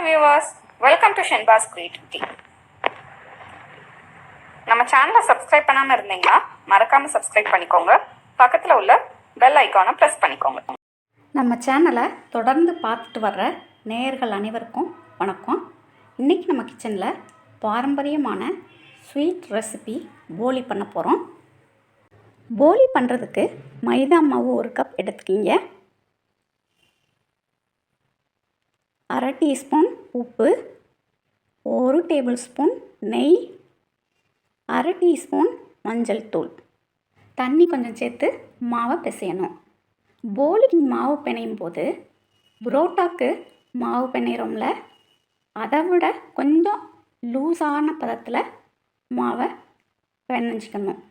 viewers, welcome to Shenba's Grated. நம்ம சேனலை subscribe பண்ணாம இருந்தீங்கன்னா மறக்காம சப்ஸ்கிரைப் பண்ணிக்கோங்க. பக்கத்துல உள்ள பெல் ஐகானை பிரஸ் பண்ணிக்கோங்க. நம்ம சேனலை தொடர்ந்து பார்த்துட்டு வர்ற நேயர்கள் அனைவருக்கும் வணக்கம். இன்றைக்கி நம்ம கிச்சனில் பாரம்பரியமான ஸ்வீட் ரெசிபி போலி பண்ண போகிறோம். போலி பண்ணுறதுக்கு மைதா மாவு 1 கப் எடுத்துக்கிங்க. 1/2 டீஸ்பூன் உப்பு, 1 டேபிள் ஸ்பூன் நெய், 1/2 டீஸ்பூன் மஞ்சள் தூள், தண்ணி கொஞ்சம் சேர்த்து மாவை பிசையணும். போலிக்கு மாவு பிணையும் போது புரோட்டாக்கு மாவு பிணையிறோம்ல, அதை விட கொஞ்சம் லூஸான பதத்தில் மாவை பிணைஞ்சிக்கணும்.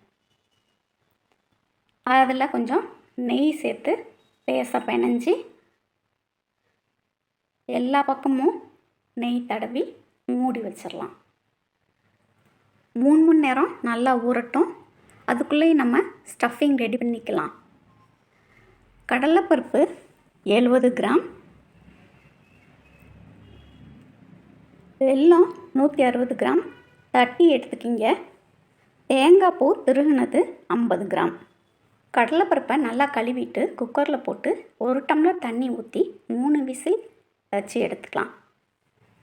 அதில் கொஞ்சம் நெய் சேர்த்து லேசாக பிணைஞ்சி எல்லா பக்கமும் நெய் தடவி மூடி வச்சிடலாம். 3 மணி நேரம் நல்லா ஊறட்டும். அதுக்குள்ளேயும் நம்ம ஸ்டஃபிங் ரெடி பண்ணிக்கலாம். கடலைப்பருப்பு 70 கிராம், வெல்லம் 160 கிராம் தட்டி எடுத்துக்கிங்க. தேங்காய் பூ திருகுனது 50 கிராம். கடலைப்பருப்பை நல்லா கழுவிட்டு குக்கரில் போட்டு 1 டம்ளர் தண்ணி ஊற்றி 3 விசில் வச்சு எடுத்துக்கலாம்.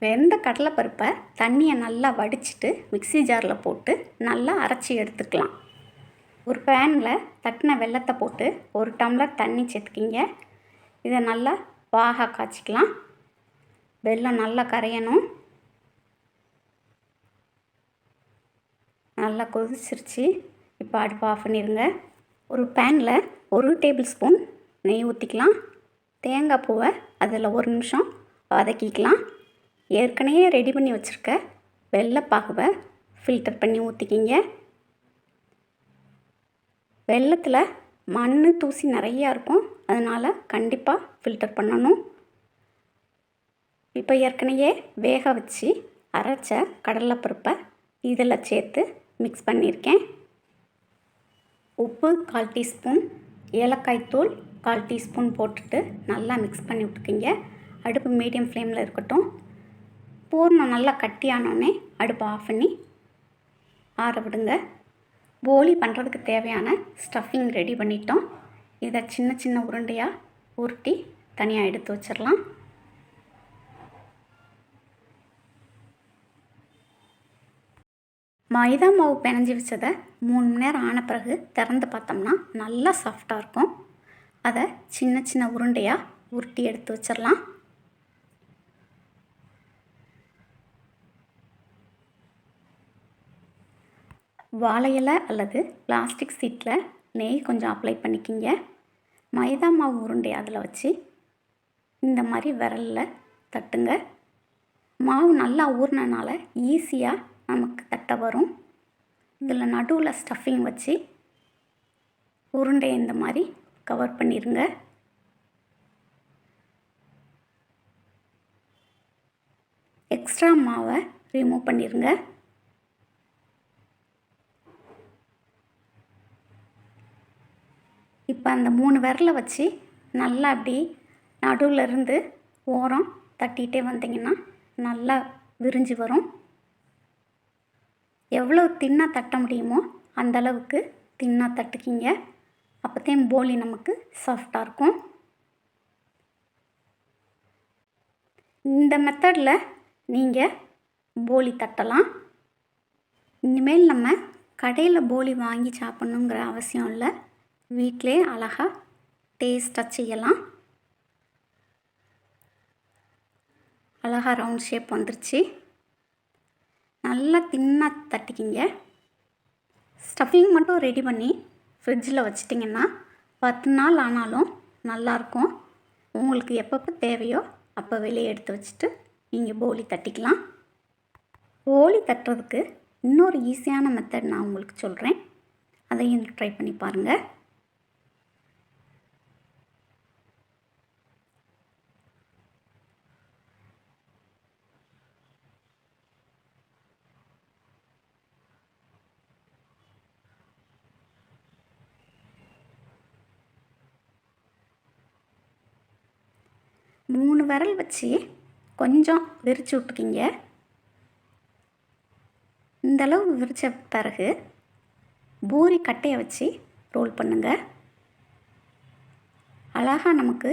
வெந்த கடலைப்பருப்பை தண்ணியை நல்லா வடிச்சிட்டு மிக்ஸி ஜாரில் போட்டு நல்லா அரைச்சி எடுத்துக்கலாம். ஒரு பேனில் தட்டின வெல்லத்தை போட்டு 1 டம்ளர் தண்ணி சேர்த்துக்கிங்க. இதை நல்லா பாகா காய்ச்சிக்கலாம். வெல்லம் நல்லா கரையணும். நல்லா கொதிச்சிருச்சு. இப்போ அடுப்பு ஆஃப் பண்ணிடுங்க. ஒரு பேனில் 1 டேபிள் ஸ்பூன் நெய் ஊற்றிக்கலாம். தேங்காய் பூவை அதில் 1 நிமிஷம் வதக்கிக்கலாம். ஏற்கனவே ரெடி பண்ணி வச்சுருக்க வெல்லைப்பாகுவை ஃபில்டர் பண்ணி ஊற்றிக்கிங்க. வெல்லத்தில் மண் தூசி நிறையா இருக்கும், அதனால் கண்டிப்பாக ஃபில்டர் பண்ணணும். இப்போ ஏற்கனவே வேக வச்சு அரைச்ச கடலைப்பருப்பை இதில் சேர்த்து மிக்ஸ் பண்ணியிருக்கேன். உப்பு 1/4 டீஸ்பூன், ஏலக்காய் தூள் 1/4 டீஸ்பூன் போட்டுட்டு நல்லா மிக்ஸ் பண்ணி விட்டுக்கிங்க. அடுப்பு மீடியம் ஃப்ளேமில் இருக்கட்டும். பூர்ணம் நல்லா கட்டியானோடனே அடுப்பை ஆஃப் பண்ணி ஆற விடுங்க. போலி பண்ணுறதுக்கு தேவையான ஸ்டஃபிங் ரெடி பண்ணிட்டோம். இதை சின்ன சின்ன உருண்டையாக உருட்டி தனியாக எடுத்து வச்சிடலாம். மைதா மாவு பிணைஞ்சி வச்சதை 3 மணி நேரம் ஆன பிறகு திறந்து பார்த்தோம்னா நல்லா சாஃப்டாக இருக்கும். அதை சின்ன சின்ன உருண்டையாக உருட்டி எடுத்து வச்சிடலாம். வாழை இலை அல்லது பிளாஸ்டிக் சீட்டில் நெய் கொஞ்சம் அப்ளை பண்ணிக்கிங்க. மைதா மாவு உருண்டையை அதில் வச்சு இந்த மாதிரி விரலில் தட்டுங்க. மாவு நல்லா ஊறினனால ஈஸியாக நமக்கு தட்ட வரும். இதில் நடுவில் ஸ்டஃபிங் வச்சு உருண்டையை இந்த மாதிரி கவர் பண்ணிடுங்க. எக்ஸ்ட்ரா மாவை ரிமூவ் பண்ணிடுங்க. இப்போ அந்த 3 விரலை வச்சு நல்லா அப்படி நடுவில் இருந்து ஓரம் தட்டிகிட்டே வந்தீங்கன்னா நல்லா விரிஞ்சு வரும். எவ்வளோ தின்னாக தட்ட முடியுமோ அந்தளவுக்கு தின்னாக தட்டுக்கிங்க. அப்போதான் போலி நமக்கு சாஃப்டாக இருக்கும். இந்த மெத்தடில் நீங்கள் போலி தட்டலாம். இனிமேல் நம்ம கடையில் போலி வாங்கி சாப்பிட்ணுங்கிற அவசியம் இல்லை. வீட்டிலே அழகாக டேஸ்ட்டாக செய்யலாம். அழகாக ரவுண்ட் ஷேப் வந்துருச்சு. நல்லா தின்னாக தட்டிக்கிங்க. ஸ்டஃபிங் மட்டும் ரெடி பண்ணி ஃப்ரிட்ஜில் வச்சிட்டிங்கன்னா 10 நாள் ஆனாலும் நல்லாயிருக்கும். உங்களுக்கு எப்பப்போ தேவையோ அப்போ வெளியே எடுத்து வச்சுட்டு நீங்கள் போலி தட்டிக்கலாம். போலி தட்டுறதுக்கு இன்னொரு ஈஸியான மெத்தட் நான் உங்களுக்கு சொல்கிறேன். அதையும் ட்ரை பண்ணி பாருங்கள். மூணு விரல் வச்சு கொஞ்சம் விரித்து விட்டுக்கிங்க. இந்தளவு விரித்த பிறகு பூரி கட்டையை வச்சு ரோல் பண்ணுங்கள். அழகாக நமக்கு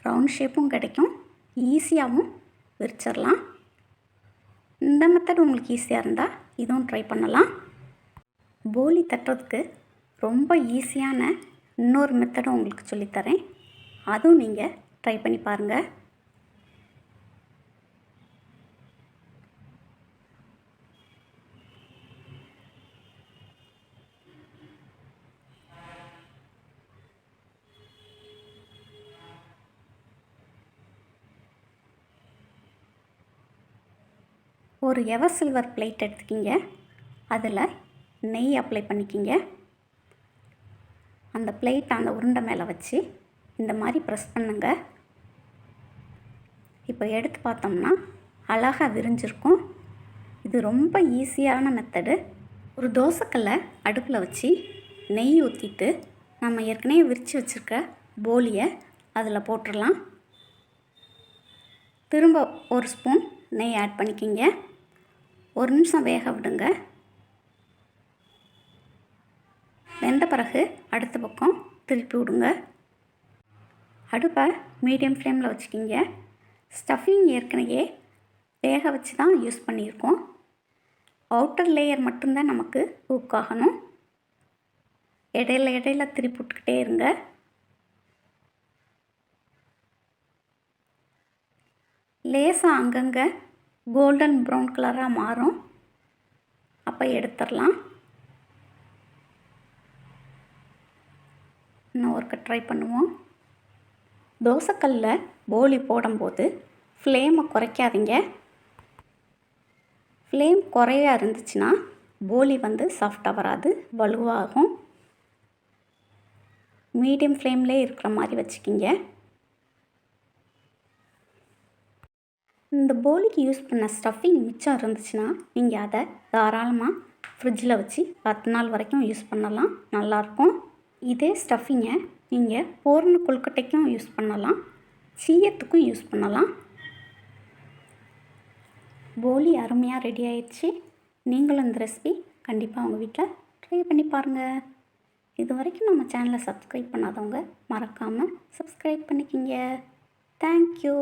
ரவுண்ட் ஷேப்பும் கிடைக்கும், ஈஸியாகவும் விரிச்சிடலாம். இந்த மெத்தட் உங்களுக்கு ஈஸியாக இருந்தால் இதுவும் ட்ரை பண்ணலாம். போலி தட்டுறதுக்கு ரொம்ப ஈஸியான இன்னொரு மெத்தடும் உங்களுக்கு சொல்லித்தரேன், அதுவும் நீங்கள் ட்ரை பண்ணி பாருங்கள். ஒரு எவர் சில்வர் பிளேட் எடுத்துக்கிங்க. அதில் நெய் அப்ளை பண்ணிக்கிங்க. அந்த பிளேட் அந்த உருண்டை மேலே வச்சு இந்த மாதிரி ப்ரெஸ் பண்ணுங்க. இப்போ எடுத்து பார்த்தோம்னா அழகாக விரிஞ்சிருக்கும். இது ரொம்ப ஈஸியான மெத்தடு. ஒரு தோசைக்கல்லை அடுப்பில் வச்சு நெய் ஊற்றிட்டு நம்ம ஏற்கனவே விரித்து வச்சுருக்க போலியை அதில் போட்டுடலாம். திரும்ப ஒரு ஸ்பூன் நெய் ஆட் பண்ணிக்கிங்க. ஒரு நிமிஷம் வேக விடுங்க. வெந்த பிறகு அடுத்த பக்கம் திருப்பி விடுங்க. அடுப்பை மீடியம் ஃப்ளேமில் வச்சுக்கிங்க. ஸ்டஃபிங் ஏற்கனவே வேக வச்சு தான் யூஸ் பண்ணியிருக்கோம். அவுட்டர் லேயர் மட்டும்தான் நமக்கு குக் ஆகணும். இடையில திருப்பி விட்டுக்கிட்டே இருங்க. லேசாக அங்கங்கே கோல்டன் ப்ரௌன் கலராக மாறும், அப்போ எடுத்துடலாம். இன்னும் ஒருக்க ட்ரை பண்ணுவோம். தோசைக்கல்லில் போலி போடும்போது ஃப்ளேமை குறைக்காதீங்க. ஃப்ளேம் குறையா இருந்துச்சுன்னா போலி சாஃப்டாக வராது, வலுவாகும். மீடியம் ஃப்ளேம்லேயே இருக்கிற மாதிரி வச்சுக்கிங்க. இந்த போலிக்கு யூஸ் பண்ண ஸ்டஃபிங் மிச்சம் இருந்துச்சுன்னா நீங்கள் அதை தாராளமாக ஃப்ரிட்ஜில் வச்சு 10 நாள் வரைக்கும் யூஸ் பண்ணலாம், நல்லாயிருக்கும். இதே ஸ்டஃபிங்கை நீங்கள் பூரண கொழுக்கட்டைக்கும் யூஸ் பண்ணலாம், சீயத்துக்கும் யூஸ் பண்ணலாம். போலி அருமையாக ரெடி ஆயிடுச்சு. நீங்களும் இந்த ரெசிபி கண்டிப்பாக உங்கள் வீட்டில் ட்ரை பண்ணி பாருங்கள். இது வரைக்கும் நம்ம சேனலை சப்ஸ்கிரைப் பண்ணாதவங்க மறக்காமல் சப்ஸ்கிரைப் பண்ணிக்கிங்க. தேங்க்யூ.